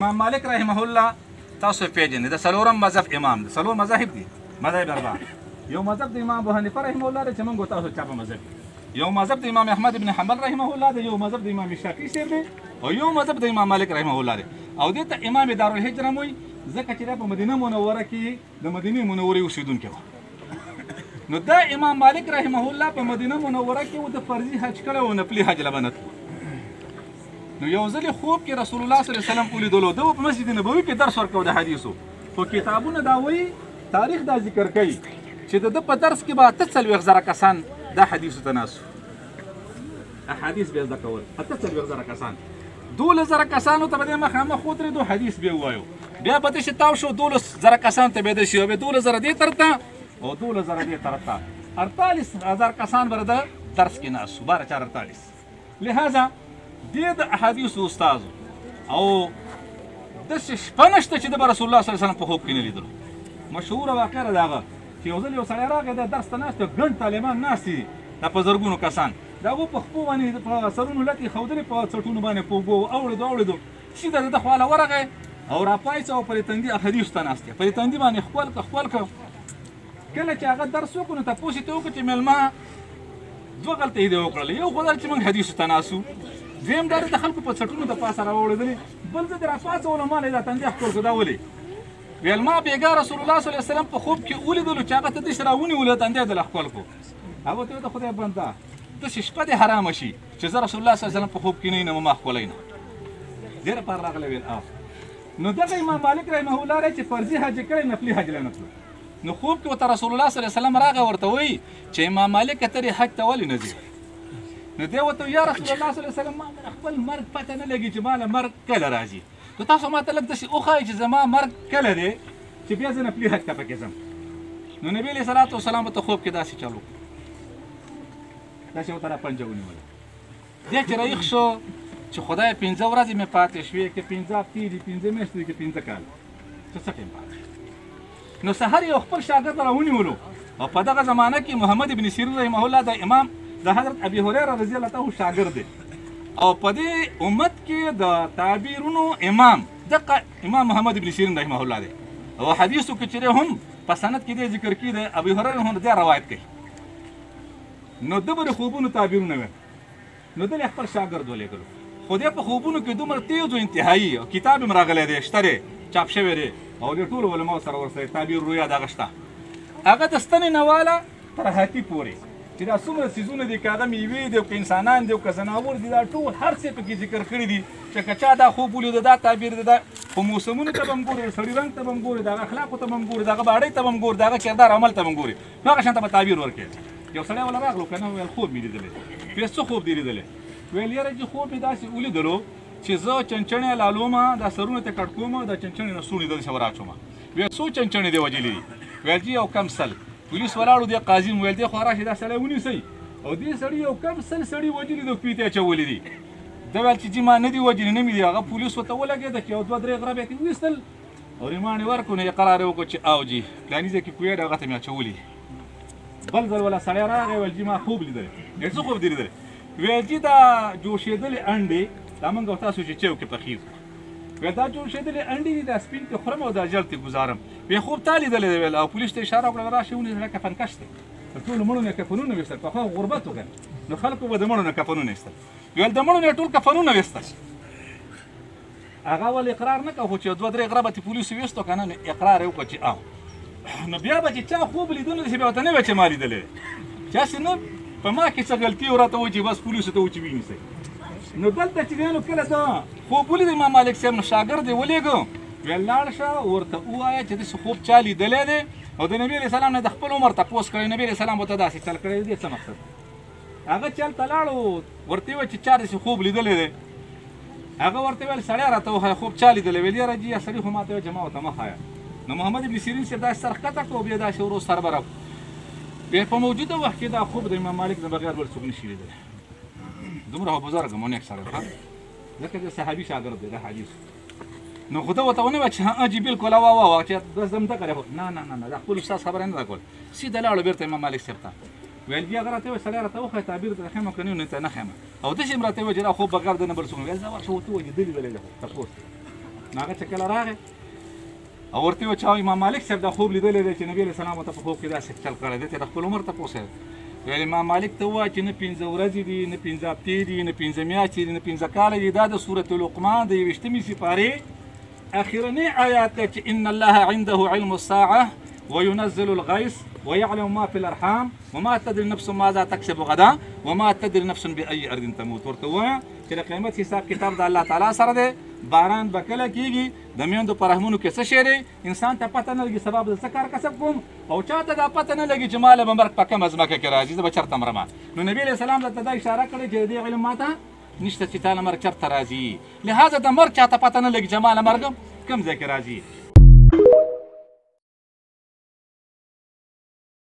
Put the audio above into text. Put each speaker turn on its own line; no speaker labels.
امام مالک رحمه الله تاسو پیژنئ د څلورم مذهب امام دی. څلور مذاهب دي، مذاهب اربعه. یو مذهب د امام ابو حنیفه رحمه الله دی چې موږ تاسو چا په مذهب، یو مذهب د امام احمد ابن حنبل رحمه الله دی، یو مذهب د امام شافعي صاحب دی، او یو مذهب د امام مالک رحمه الله دی. او دې ته امام دارالهجره موي ځکه چې دا په مدینه منوره کې د مدینه منورې اوسیدونکی و. نو دا امام مالک رحمه الله په مدینه منوره کې و د فرضي حج کړی او نفلي حج لبنت. نو یو ځل خوب کې رسول الله صلی الله علیه وسلم ولیدلو، ده په مسجد نبوي کې درس ورکاو د حدیثو. خو کتابونه دا وایي، تاریخ دا ذکر کوي چې د ده په درس کې به 48,000 کسان دا حدیثو ته ناست وو، احادیث به یې زده کول. 48,000 کسان، 12,000 کسانو ته به دې مخامخ ودرېدو، حدیث به یې ووایو. بیا به تشې تاو شو 12,000 کسانو ته به یې داسې وایي، 12,000 دې طرف او 12,000 دې طرف ته، 48,000 کسان به د درس کې ناست وو، 12-4-48. لهذا دې د احادیثو استاد او داسې شپه نشته چې د به رسول الله صلی الله علیه وسلم په خوب کې نه لیدلو. مشهوره واقعه ده هغه چې یو ځل یو سړی راغی د درس ته ناست، ګڼ طالبان ناست دي، دا په زرګونو کسان، د هغو په خپو باندې په سرونو لکې ښودلې، په څټونو باندې په اوبو اوړېدو سیده د ده خواله ورغی او راپاڅه او پرې تندي احادیثو ته ناست دی، پرې تندي باندې خپل که کله چې هغه درس وکړو نو تپوس یې ته وکړو چې مېلمه دوه غلطۍ دې وکړلې. یو خو دا چې موږ حدیثو ته ناست وو، دویم دا د خلکو په څټونو د پاسه راوړېدلې، بل زه دې راپاڅولم ما دا تندی ښکل کړو. دا ولې؟ ویل ما بېګا رسول الله صلی الله علیه وسلم په خوب کې ولیدلو چې هغه ته داسې راونیولو، تندی یې دله ښکل کړو. هغه ورته ویل د خدای بنده داسې شپه دې حرامه شي چې زه رسول الله صلی الله علیه وسلم په خوب کې نه یم ما ښکلی نه. دې لپاره راغلی. ویل نو دغه امام مالک رحمه الله دی چې فرضي حج یې کړی، نفلي حج یې نه کړو. نو خوب کې ورته رسول الله صلی الله علیه وسلم راغی، ورته وایي چې امام مالک ته دې حج ته ولې نه ځې؟ نو دی ورته یا رسول الله صلی الله علیه وسلم ما خپل مرګ پته نه لګي چې ما له مرګ کله راځي، نو تاسو ما ته لږ داسې وښایئ چې زما مرګ کله دی چې بیا زه نفلي حج ته پکې ځم. نو نبي علیه صلات وسلام ورته خوب کې داسې چل وکړو، داسې ورته را پنجه ونیوله. دی چې رایښ شو چې خدای 15 ورځې مې پاتې شوې، که 15 هفتې دي، 15 میاشتې دي، که 15 کاله، څه څه ټیم پاتې. نو سحر یو خپل شاګرد را ونیولو، او په دغه زمانه کې محمد ابن سیرین رحمه الله د امام د حضرت ابي هريره رضی الله عنه شاګرد دی، او په دې امت کې د تعبیرونو امام دغه امام محمد ابن سیرین رحمه الله دی، او حدیثو کې چې هم په سند کې دی ذکر کړي د ابي هريره هم دی روایت کوي. نو د به خوبونو تعبیرونه وي، نو د خپل شاګرد ولېږلو، خو دې په خوبونو کې دومره تیز او انتهایی کتاب هم راغلی دی، شته چاپ شوی دی، او د ټولو علماو سره ورسره تعبیر رویا دغه شته. هغه د ستنې نه واله تر هاتي پورې چې دا څومره څیزونه دي، که هغه میوې دي او که انسانان دي او که ځناور دي، دا ټول هر څه پکې ذکر کړي دي چې که چا دا خوب ولیده دا تعبیر دی. دا خو موسمونو ته به هم ګورې، سړي رنګ ته به هم ګورې، د هغه اخلاقو ته به هم ګورې، د هغه باړۍ ته به هم ګورې، د هغه کردار عمل ته به هم ګورې، نو هغه شان ته به تعبیر ورکوې. یو سړی وله راغلو که نه، ویل خوب مې لیدلی. ویل څه خوب دې لیدلی؟ ویل یاره چې خوب مې داسې ولیدلو چې زه چنچڼې لالومه، دا سرونه ته کټ کومه، دا چنچڼې نه سوڼې داسې وراچومه. ویل څو چنچڼې دې وجلې دي؟ ویل چې یو کم سل. پولیس ولاړو، دی قاضي م ویل دی خو راشي دا سړی ونیسئ، او دې سړي یو کم سل سړي وجلي دي او پیته یې اچولي دي. ده ویل چې جي ما نه دي وجلي، نه مې دي. هغه پولیس ورته ولګېده چې یو 2-3 غره بیا ترې وویستل او ریمانډ یې ورکړو. نو یې قرار یې وکړو چې او جي فلاني ځای کې کوې ده، هغه ته مې اچولي. بل ځل ولا سړی راغی، ویل جي ما خوب لیدلی. ویل څه خوب دې لیدلی؟ ویل جي دا جوشېدلې انډې دا موږ او تاسو چې چیو کې پخېږو، ویل دا جوشېدلې انډې دي، دا سپین کې خورم او دا ژړ ترې ګزارم. ویل خوب تا لیدلی دی؟ ویل او پولیس ته اشاره وکړه راشي ونیسه، دا کفنکش دی، تر ټولو مړو نه کفنونه ویستل. پخوا غربت وکړ، نو خلکو به د مړو نه کفنونه ایستل. ویل د مړو نه ټول کفنونه ویستل. هغه ولې اقرار نه کوه، خو چې 2-3 غره به ترې پولیسو ویستو که نه، نو اقرار یې وکړه چې او. نو بیا به چې چا خوب لیدو نو داسې بیا ورته نه ویل چې ما لیدلی دی، چې هسې نه په ما کې څه غلطي راته وایي چې بس پولیسو ته و چې وینیسئ. نو دلته چې دی نو کله ته خوب ولید امام مالک صاحب، نو شاګرد یې ولېږو، ویل لاړ شه ورته ووایه چې داسې خوب چا لیدلی دی، او د نبي علیه السلام نه د خپل عمر تپوس کړی، نبي علیه السلام ورته داسې چل کړی دی، څه مقصد؟ هغه چل ته لاړو، ورته وویل چې چا داسې خوب لیدلی دی. هغه ورته ویل سړی راته وښایه خوب چا لیدلی؟ ویل یاره جي سړي خو ماته ویل چې ما ورته مه ښایه. نو محمد ابن سیرین صاحب داسې سر ښکته کړو، بیا داسې ورو سر به بیا په موجوده وخت کې دا خوب د امام مالک نه بغیر بل څوک نه شي لیدلی. دومره خو بزرګ مو نیک سړی ښه، ځکه د صحابي شاګرد دی د حدیث. نو خو ده ورته ونه ویل چې ها جي بالکل وا چې بس دم ته کړی. نه نه نه دا خپل استاد خبره نه ده کول، سیده لاړو بېرته امام مالک صاحب ته. ویل بیا هغه راته ویل سړی راته وښایه تعبیر ته ښیمه که نه ښیمه، او داسې هم راته ویل چې دا خوب بغیر د نه بل څوک. ویل زه ورشه ورته ووایه لیدلی دی خو تپوس نو هغه چې کله راغی او ورته یې وچاو امام مالک صاحب دا خوب لیدلی دی چې نبي علیه السلام ورته په خوب کې داسې چل کړی دی چې د خپل عمر تپوس یې ویل امام مالک ته ووایه چې نه 15 ورځې دي نه 15 هفتې دي نه 15 میاشتې دي نه 15 کاله دي دا د سورة لقمان د 21مې سپارې اخرنی آیات دی چې ان الله عنده علم الساعه وينزل الغيث ويعلم ما في الارحام وما تدري نفس ماذا تكسب غدا وما تدري نفس باي ارض تموت ورته وایه چې د قیامت حساب کتاب د الله تعالی سره دی باران به کله کیږي د میندو په رحمونو کې څه شی دی انسان ته پته نه لګي سبب د څه کار کسب کوم او چاته دا پته نه لګي چې ماله به مرګ په کومه ځمکه کې راځي زه به چېرته مرمه نو نبي علیه السلام درته دا اشاره کړې چې د دې علم ماته نشته چې تا له مرګ چېرته راځي لهذا د مرګ چاته پته نه لګي چې ماله مرګ کوم ځای کې راځي